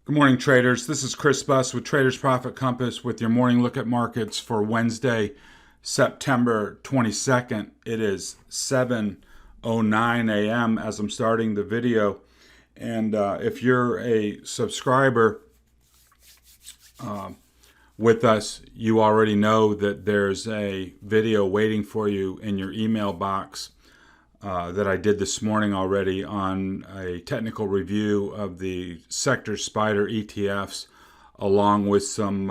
Good morning, traders. This is Chris Buss with Traders Profit Compass with your morning look at markets for Wednesday, September 22nd. It is 7:09 a.m. as I'm starting the video. And if you're a subscriber with us, you already know that there's a video waiting for you in your email box that I did this morning already on a technical review of the sector spider ETFs, along with some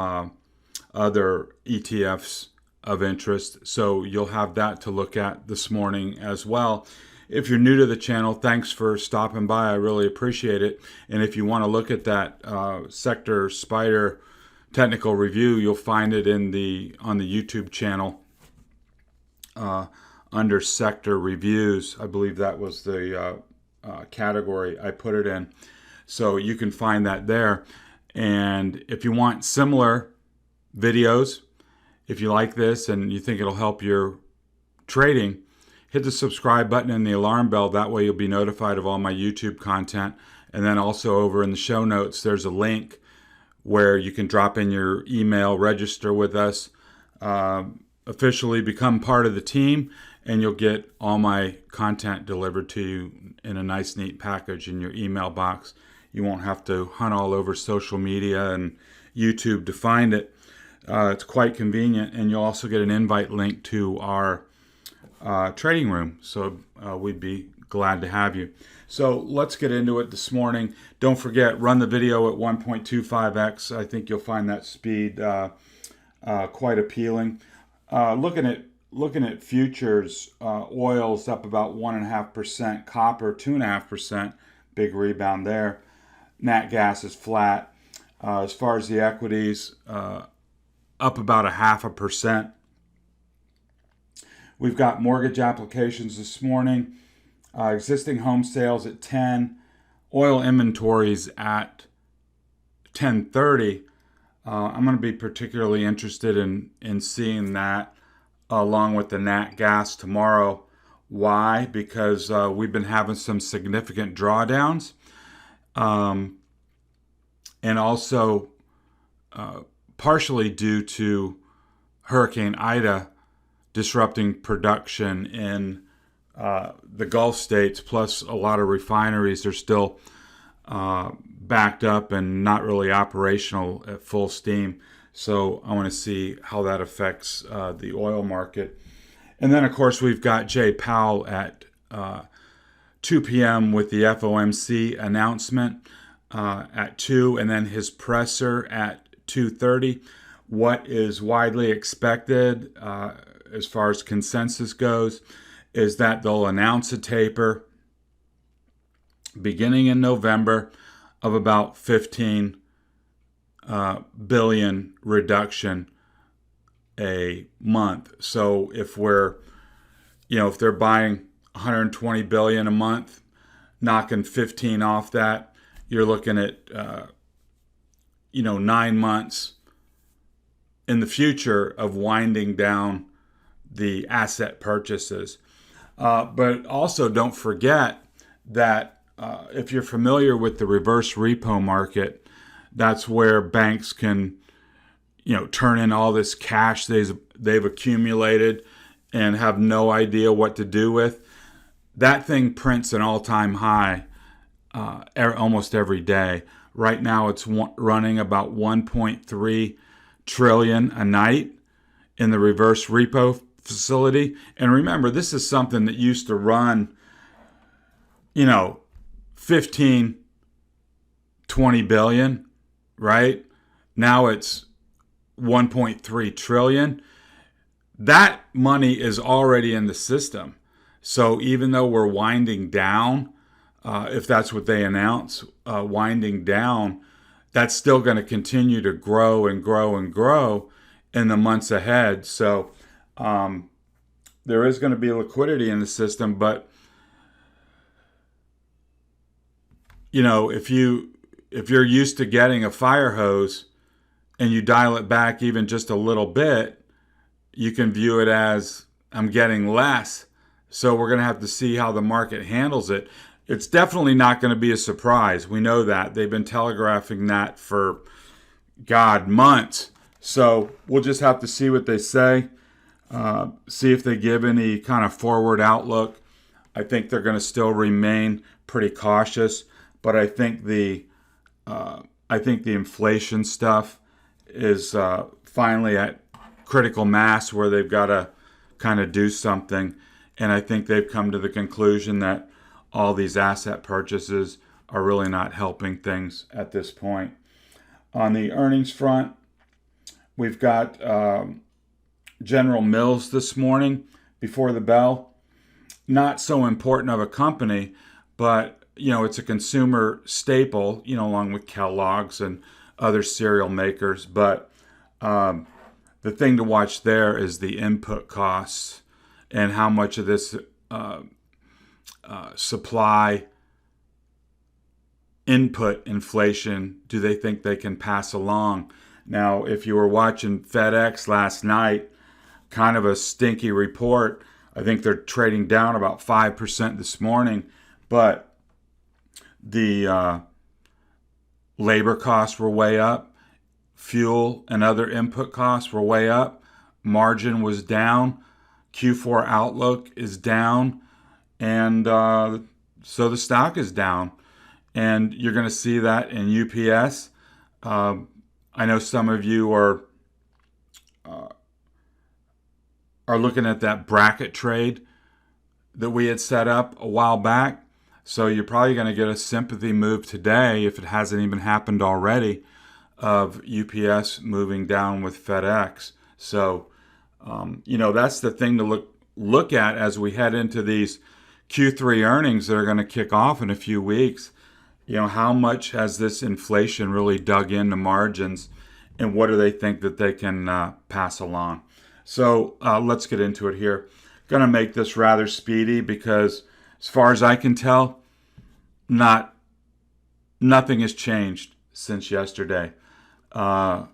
other ETFs of interest. So you'll have that to look at this morning as well. If you're new to the channel, thanks for stopping by. I really appreciate it. And if you want to look at that sector spider technical review, you'll find it on the YouTube channel. Under sector reviews. I believe that was the category I put it in. So you can find that there. And if you want similar videos, if you like this and you think it'll help your trading, hit the subscribe button and the alarm bell. That way you'll be notified of all my YouTube content. And then also over in the show notes, there's a link where you can drop in your email, register with us, officially become part of the team, and you'll get all my content delivered to you in a nice, neat package in your email box. You won't have to hunt all over social media and YouTube to find it. It's quite convenient, and you'll also get an invite link to our trading room. So we'd be glad to have you. So let's get into it this morning. Don't forget, run the video at 1.25x. I think you'll find that speed quite appealing. Looking at futures, oil's up about 1.5%, copper 2.5%, big rebound there. Nat gas is flat. As far as the equities, up about 0.5%. We've got mortgage applications this morning. Existing home sales at 10. Oil inventories at 10:30. I'm going to be particularly interested in seeing that along with the nat gas tomorrow. Why? Because we've been having some significant drawdowns, and also partially due to Hurricane Ida disrupting production in the Gulf states, plus a lot of refineries are still backed up and not really operational at full steam. So I want to see how that affects the oil market. And then, of course, we've got Jay Powell at 2 p.m. with the FOMC announcement at 2, and then his presser at 2:30. What is widely expected as far as consensus goes is that they'll announce a taper beginning in November of about 15 billion reduction a month. So if if they're buying 120 billion a month, knocking 15 off that, you're looking at 9 months in the future of winding down the asset purchases. But also don't forget that if you're familiar with the reverse repo market, that's where banks can, turn in all this cash they've accumulated and have no idea what to do with. That thing prints an all-time high almost every day. Right now, it's running about 1.3 trillion a night in the reverse repo facility. And remember, this is something that used to run, 15, 20 billion. Right? Now it's 1.3 trillion. That money is already in the system. So even though we're winding down, if that's what they announce, winding down, that's still going to continue to grow and grow and grow in the months ahead. So there is going to be liquidity in the system, but if you're used to getting a fire hose and you dial it back even just a little bit, you can view it as I'm getting less. So we're going to have to see how the market handles it. it's definitely not going to be a surprise. We know that. They've been telegraphing that for, God, months. So we'll just have to see what they say, see if they give any kind of forward outlook. I think they're going to still remain pretty cautious, but I think the inflation stuff is finally at critical mass where they've got to kind of do something. And I think they've come to the conclusion that all these asset purchases are really not helping things at this point. On the earnings front, we've got General Mills this morning before the bell. Not so important of a company, but it's a consumer staple, along with Kellogg's and other cereal makers. But the thing to watch there is the input costs and how much of this supply input inflation do they think they can pass along. Now, if you were watching FedEx last night, kind of a stinky report. I think they're trading down about 5% this morning, but the labor costs were way up. Fuel and other input costs were way up. Margin was down. Q4 outlook is down. And so the stock is down. And you're going to see that in UPS. I know some of you are looking at that bracket trade that we had set up a while back. So you're probably going to get a sympathy move today, if it hasn't even happened already, of UPS moving down with FedEx. So, that's the thing to look at as we head into these Q3 earnings that are going to kick off in a few weeks. How much has this inflation really dug into margins, and what do they think that they can pass along? So let's get into it here. Going to make this rather speedy because, as far as I can tell, nothing has changed since yesterday. 10-year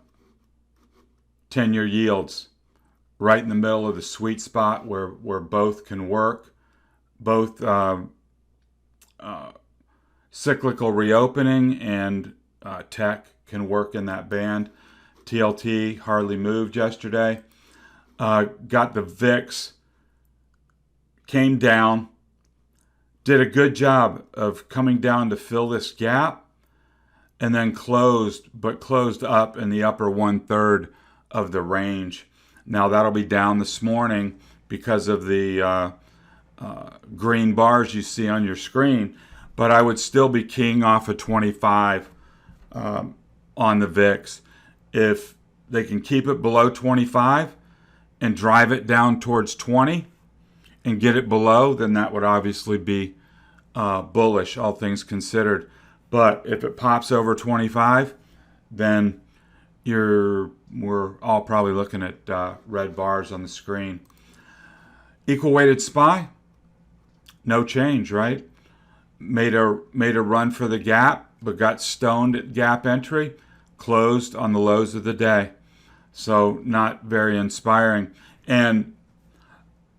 yields right in the middle of the sweet spot where both can work. Both cyclical reopening and tech can work in that band. TLT hardly moved yesterday. Got the VIX, came down, did a good job of coming down to fill this gap, and then closed up in the upper 1/3 of the range. Now that'll be down this morning because of the green bars you see on your screen, but I would still be keying off of 25 on the VIX. If they can keep it below 25 and drive it down towards 20 and get it below, then that would obviously be bullish, all things considered. But if it pops over 25, then we're all probably looking at red bars on the screen. Equal weighted SPY, no change, right? Made a run for the gap, but got stoned at gap entry, closed on the lows of the day. So not very inspiring. And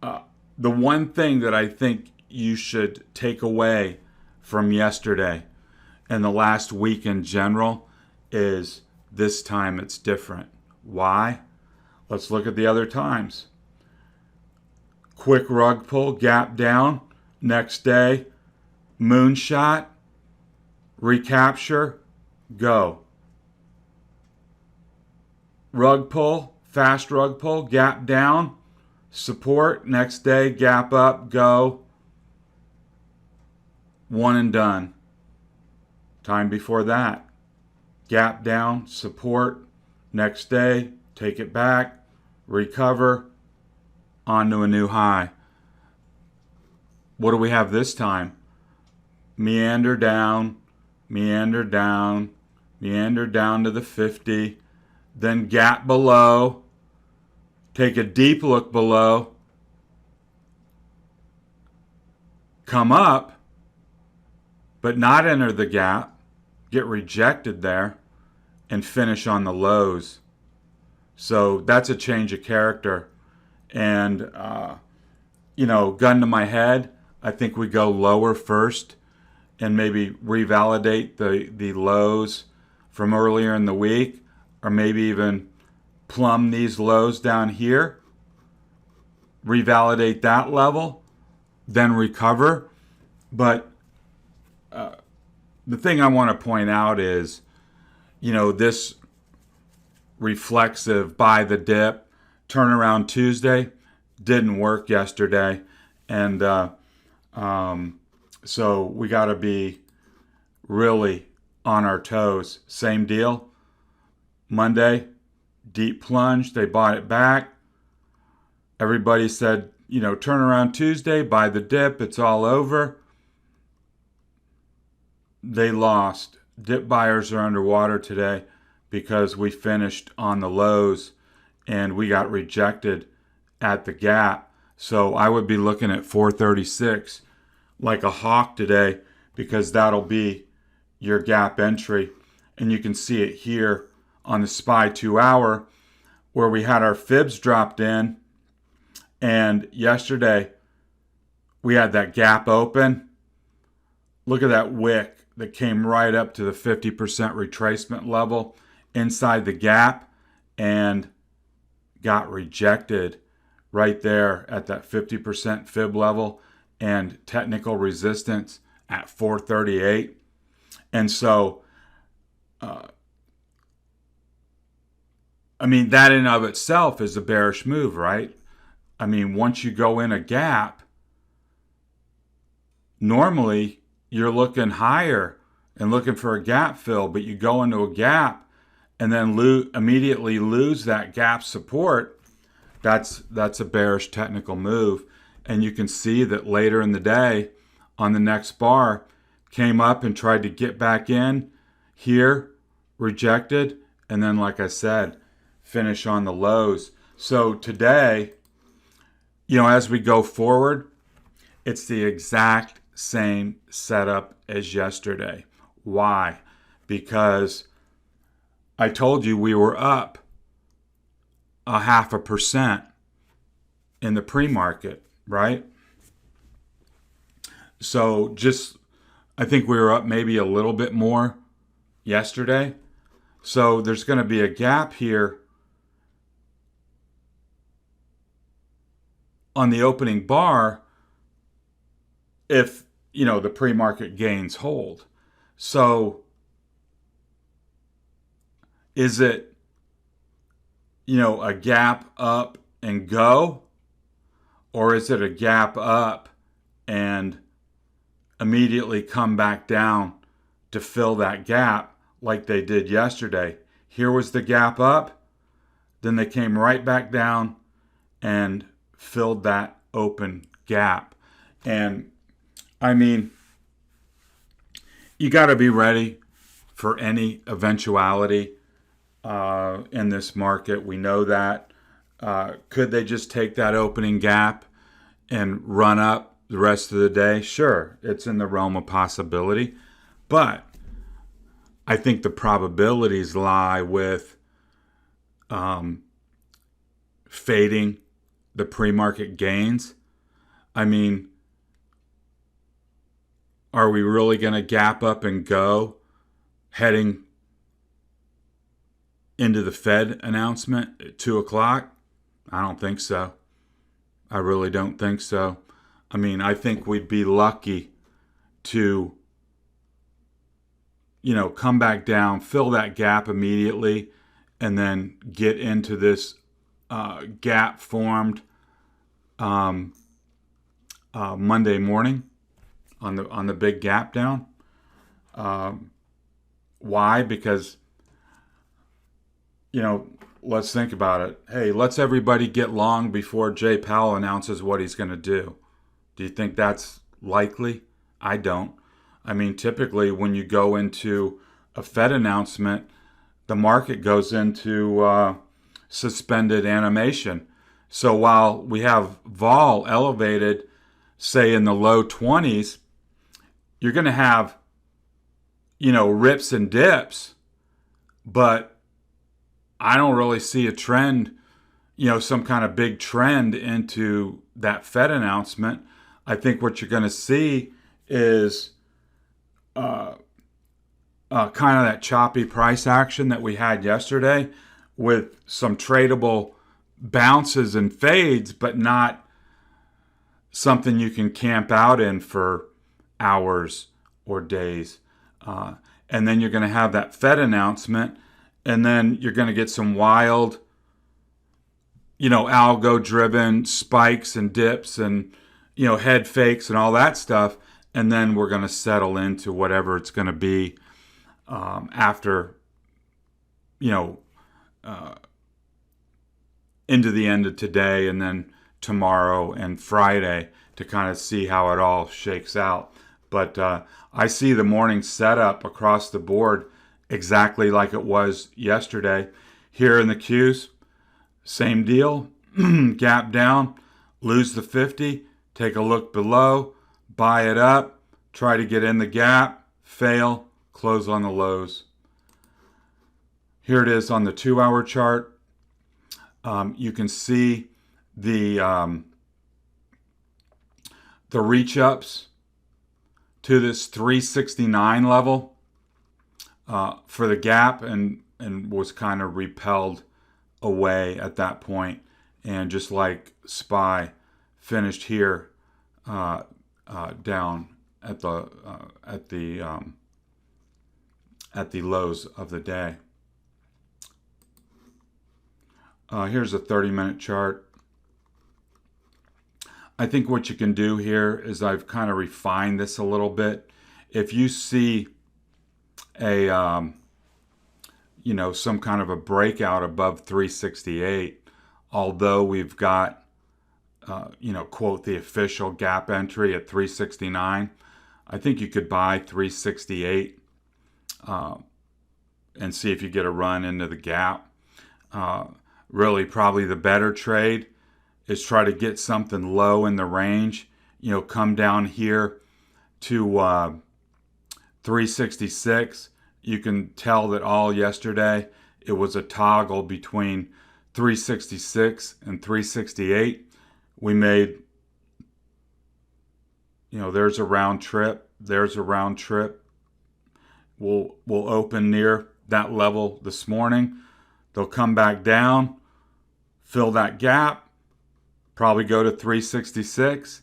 the one thing that I think you should take away from yesterday and the last week in general is this time it's different. Why? Let's look at the other times. Quick rug pull, gap down. Next day, moonshot, recapture, go. Rug pull, fast rug pull, gap down, support. Next day, gap up, go. One and done. Time before that, gap down, support. Next day, take it back, recover, on to a new high. What do we have this time? Meander down, meander down, meander down to the 50, then gap below, take a deep look below, come up, but not enter the gap, get rejected there, and finish on the lows. So that's a change of character. And, gun to my head, I think we go lower first and maybe revalidate the lows from earlier in the week, or maybe even plumb these lows down here, revalidate that level, then recover. But the thing I want to point out is, this reflexive buy the dip turnaround Tuesday didn't work yesterday. And so we got to be really on our toes. Same deal. Monday, deep plunge. They bought it back. Everybody said, turnaround Tuesday, buy the dip. It's all over. They lost. Dip buyers are underwater today because we finished on the lows and we got rejected at the gap. So I would be looking at 436 like a hawk today, because that'll be your gap entry. And you can see it here on the SPY 2-hour where we had our fibs dropped in. And yesterday we had that gap open. Look at that wick that came right up to the 50% retracement level inside the gap and got rejected right there at that 50% fib level and technical resistance at 438. And so, that in and of itself is a bearish move, right? Once you go in a gap, normally you're looking higher and looking for a gap fill, but you go into a gap and then immediately lose that gap support. That's a bearish technical move. And you can see that later in the day on the next bar came up and tried to get back in here, rejected, and then, like I said, finish on the lows. So today, as we go forward, it's the exact same setup as yesterday. Why? Because I told you we were up 0.5% in the pre-market, right? So I think we were up maybe a little bit more yesterday. So there's going to be a gap here on the opening bar if, the pre-market gains hold. So is it, a gap up and go? Or is it a gap up and immediately come back down to fill that gap like they did yesterday? Here was the gap up, then they came right back down and filled that open gap. And you got to be ready for any eventuality in this market. We know that. Could they just take that opening gap and run up the rest of the day? Sure, it's in the realm of possibility. But I think the probabilities lie with fading the pre-market gains. Are we really going to gap up and go heading into the Fed announcement at 2 o'clock? I don't think so. I really don't think so. I think we'd be lucky to, come back down, fill that gap immediately, and then get into this gap formed Monday morning on the big gap down. Why? Because, let's think about it. Hey, let's everybody get long before Jay Powell announces what he's going to do. Do you think that's likely? I don't. Typically when you go into a Fed announcement, the market goes into suspended animation. So while we have vol elevated, say in the low 20s, you're going to have, rips and dips, but I don't really see a trend, some kind of big trend into that Fed announcement. I think what you're going to see is kind of that choppy price action that we had yesterday with some tradable bounces and fades, but not something you can camp out in for hours or days. And then you're going to have that Fed announcement, and then you're going to get some wild, algo-driven spikes and dips and, head fakes and all that stuff. And then we're going to settle into whatever it's going to be after, into the end of today and then tomorrow and Friday to kind of see how it all shakes out. But I see the morning setup across the board exactly like it was yesterday. Here in the Qs, same deal. Gap down, lose the 50, take a look below, buy it up, try to get in the gap, fail, close on the lows. Here it is on the 2-hour chart. You can see the reach ups to this 369 level for the gap and was kind of repelled away at that point. And just like SPY finished here down at the lows of the day. Here's a 30-minute chart. I think what you can do here is I've kind of refined this a little bit. If you see a, some kind of a breakout above 368, although we've got, quote, the official gap entry at 369, I think you could buy 368 and see if you get a run into the gap. Really, probably the better trade is try to get something low in the range, come down here to 366. You can tell that all yesterday it was a toggle between 366 and 368. We made, there's a round trip. There's a round trip. We'll open near that level this morning. They'll come back down, fill that gap, probably go to 366.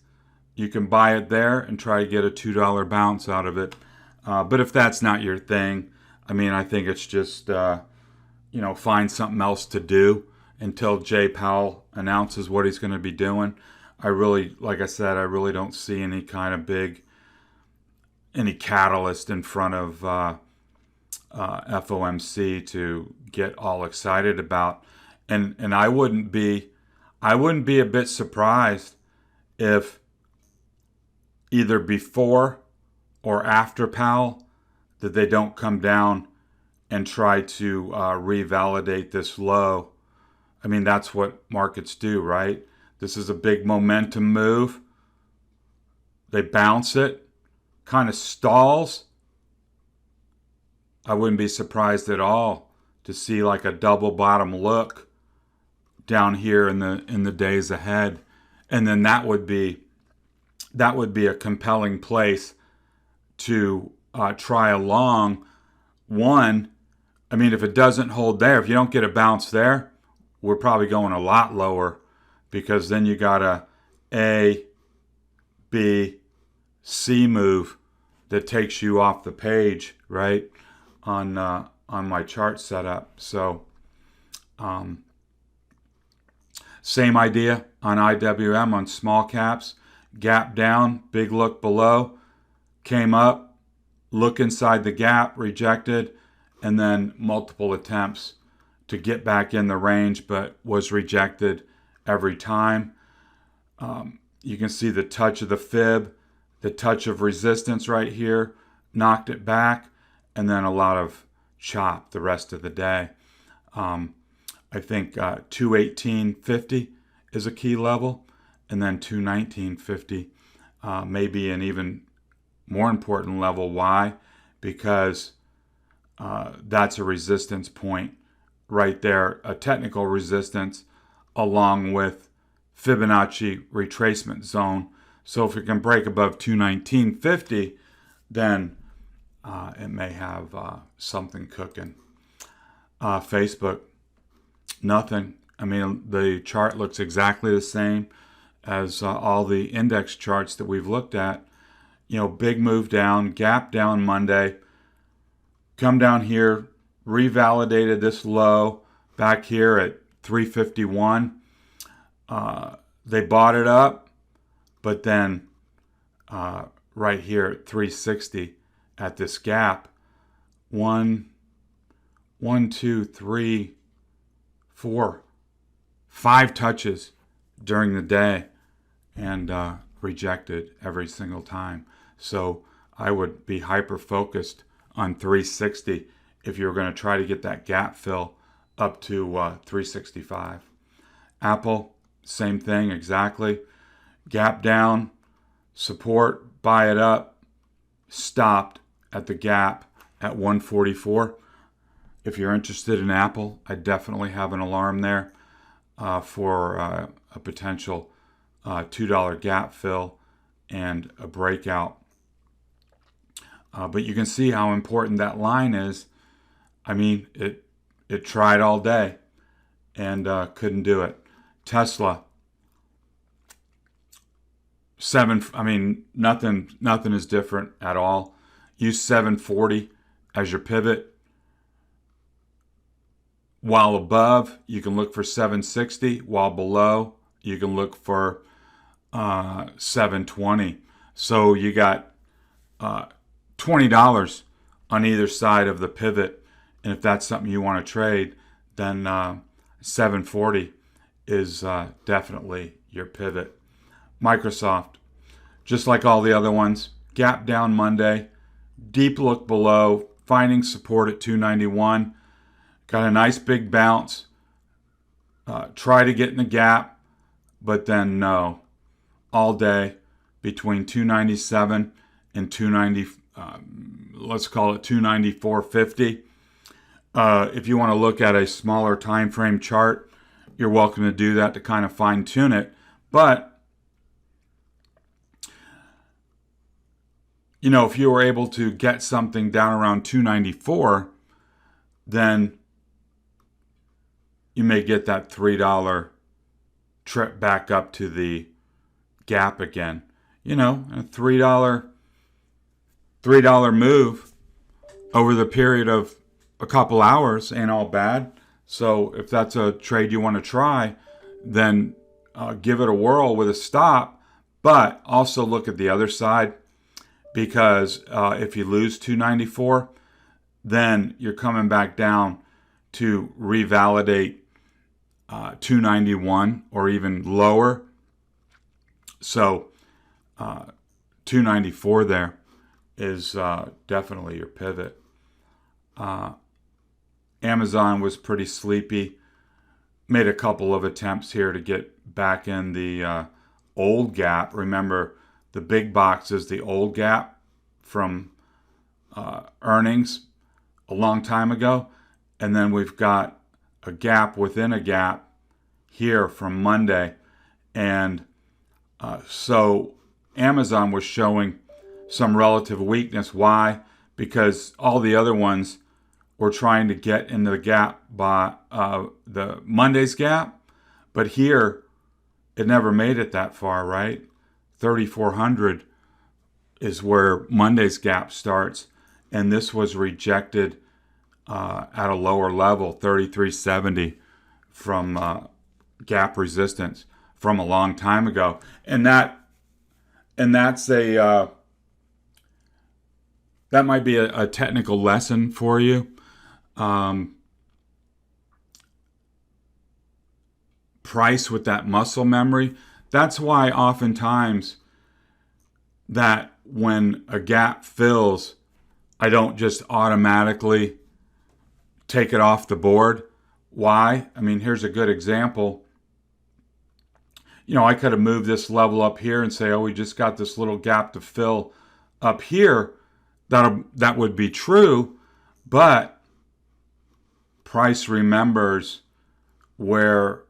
You can buy it there and try to get a $2 bounce out of it. But if that's not your thing, I think it's just, find something else to do until Jay Powell announces what he's going to be doing. Like I said, I really don't see any kind of any catalyst in front of FOMC to get all excited about. And I wouldn't be a bit surprised if either before or after Powell that they don't come down and try to revalidate this low. That's what markets do, right? This is a big momentum move. They bounce it, kind of stalls. I wouldn't be surprised at all to see like a double bottom look down here in the days ahead, and then that would be a compelling place to try a long one. If it doesn't hold there, if you don't get a bounce there, we're probably going a lot lower, because then you got a B, C move that takes you off the page, right, on my chart setup. So same idea on IWM on small caps. Gap down, big look below, came up, look inside the gap, rejected, and then multiple attempts to get back in the range, but was rejected every time. You can see the touch of the fib, the touch of resistance right here, knocked it back, and then a lot of chop the rest of the day. I think 218.50 is a key level, and then 219.50 may be an even more important level. Why? Because that's a resistance point right there, a technical resistance along with Fibonacci retracement zone. So if it can break above 219.50, then it may have something cooking. Facebook, nothing. I mean, the chart looks exactly the same as all the index charts that we've looked at. You know, big move down, gap down Monday, come down here, revalidated this low back here at 351. They bought it up, but then right here at 360 at this gap, one, two, three, four, 5 touches during the day, and rejected every single time. So I would be hyper focused on 360 if you're going to try to get that gap fill up to 365. Apple, same thing exactly. Gap down, support, buy it up, stopped at the gap at 144. If you're interested in Apple, I definitely have an alarm there for a potential $2 gap fill and a breakout. But you can see how important that line is. I mean, it tried all day and couldn't do it. Tesla, nothing is different at all. Use 740 as your pivot. While above, you can look for 760. While below, you can look for 720. So you got $20 on either side of the pivot. And if that's something you want to trade, then 740 is definitely your pivot. Microsoft, just like all the other ones, gap down Monday, deep look below, finding support at 291. Got a nice big bounce. Try to get in the gap, but then no. All day between 297 and 290, let's call it 294.50. If you want to look at a smaller time frame chart, you're welcome to do that to kind of fine tune it. But, you know, if you were able to get something down around 294, then you may get that $3 trip back up to the gap again. You know, a $3 move over the period of a couple hours ain't all bad. So if that's a trade you want to try, then give it a whirl with a stop. But also look at the other side, because if you lose 294, then you're coming back down to revalidate 291 or even lower. So 294 there is definitely your pivot. Amazon was pretty sleepy. Made a couple of attempts here to get back in the old gap. Remember, the big box is the old gap from earnings a long time ago. And then we've got a gap within a gap here from Monday. And so Amazon was showing some relative weakness. Why? Because all the other ones were trying to get into the gap by the Monday's gap. But here, it never made it that far, right? 3,400 is where Monday's gap starts. And this was rejected at a lower level, 3370 from gap resistance from a long time ago. And that's a that might be a technical lesson for you. Price with that muscle memory. That's why oftentimes that when a gap fills, I don't just automatically take it off the board. Why? I mean, here's a good example. You know, I could have moved this level up here and say, oh, we just got this little gap to fill up here. That would be true, but price remembers where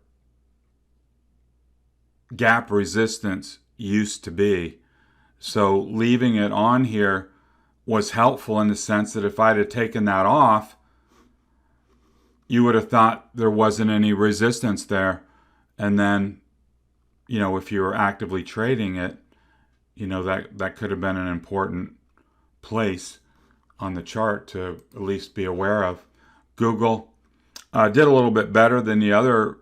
gap resistance used to be. So leaving it on here was helpful in the sense that if I'd have taken that off, you would have thought there wasn't any resistance there. And then, if you were actively trading it, that could have been an important place on the chart to at least be aware of. Google did a little bit better than the other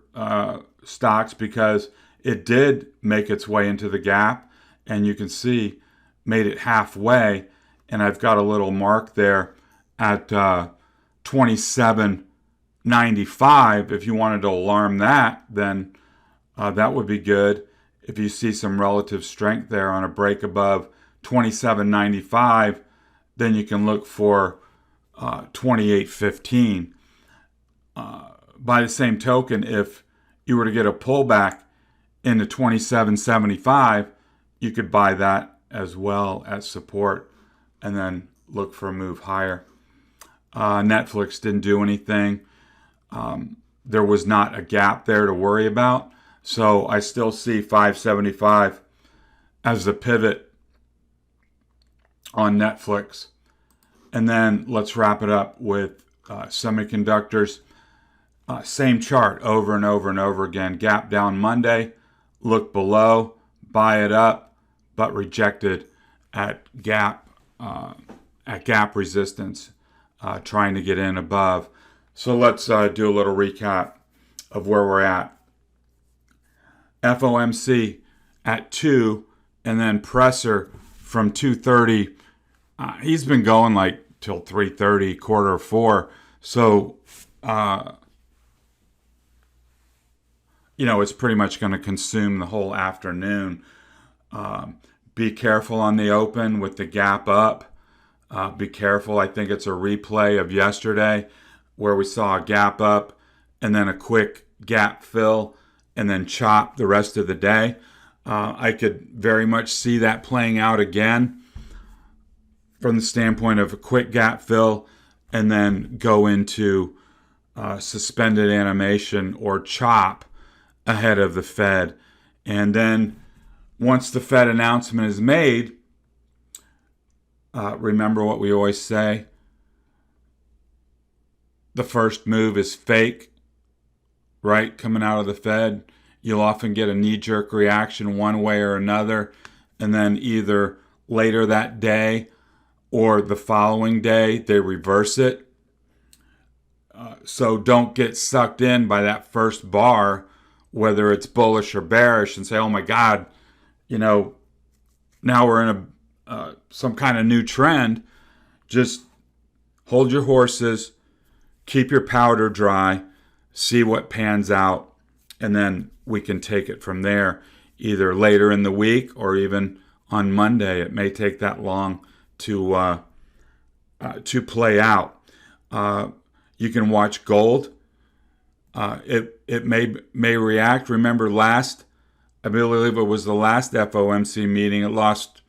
stocks because it did make its way into the gap, and you can see made it halfway, and I've got a little mark there at 27.95. If you wanted to alarm that, then that would be good. If you see some relative strength there on a break above 27.95, then you can look for 28.15. By the same token, if you were to get a pullback into 27.75, you could buy that as well as support and then look for a move higher. Netflix didn't do anything. There was not a gap there to worry about. So I still see 575 as the pivot on Netflix. And then let's wrap it up with semiconductors. Same chart over and over and over again. Gap down Monday, look below, buy it up, but rejected at gap resistance, trying to get in above. So let's do a little recap of where we're at. FOMC at 2, and then Presser from 2:30. He's been going like till 3:30, quarter of 4. So, it's pretty much going to consume the whole afternoon. Be careful on the open with the gap up. Be careful. I think it's a replay of yesterday where we saw a gap up and then a quick gap fill and then chop the rest of the day. I could very much see that playing out again from the standpoint of a quick gap fill and then go into suspended animation or chop ahead of the Fed. And then once the Fed announcement is made, remember what we always say, the first move is fake, right? Coming out of the Fed, you'll often get a knee-jerk reaction one way or another, and then either later that day or the following day, they reverse it. So don't get sucked in by that first bar, whether it's bullish or bearish, and say, oh my God, now we're in some kind of new trend. Just hold your horses, keep your powder dry, see what pans out, and then we can take it from there, either later in the week or even on Monday. It may take that long to play out. You can watch gold. It may react. Remember I believe it was the last FOMC meeting, it lost,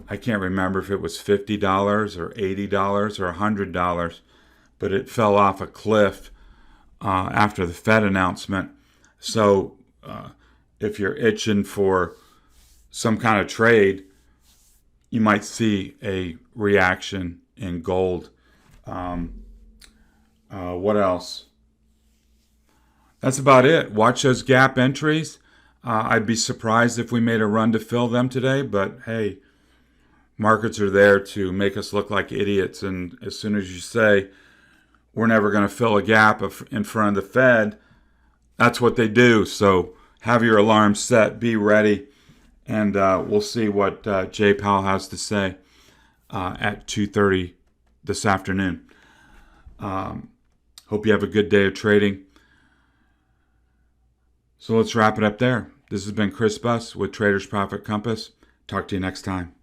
I can't remember if it was $50 or $80 or $100, but it fell off a cliff after the Fed announcement. So if you're itching for some kind of trade, you might see a reaction in gold. What else? That's about it. Watch those gap entries. I'd be surprised if we made a run to fill them today, but hey, markets are there to make us look like idiots. And as soon as you say, we're never going to fill a gap in front of the Fed, that's what they do. So have your alarm set, be ready, and we'll see what Jay Powell has to say at 2:30 this afternoon. Hope you have a good day of trading. So let's wrap it up there. This has been Chris Buss with Traders Profit Compass. Talk to you next time.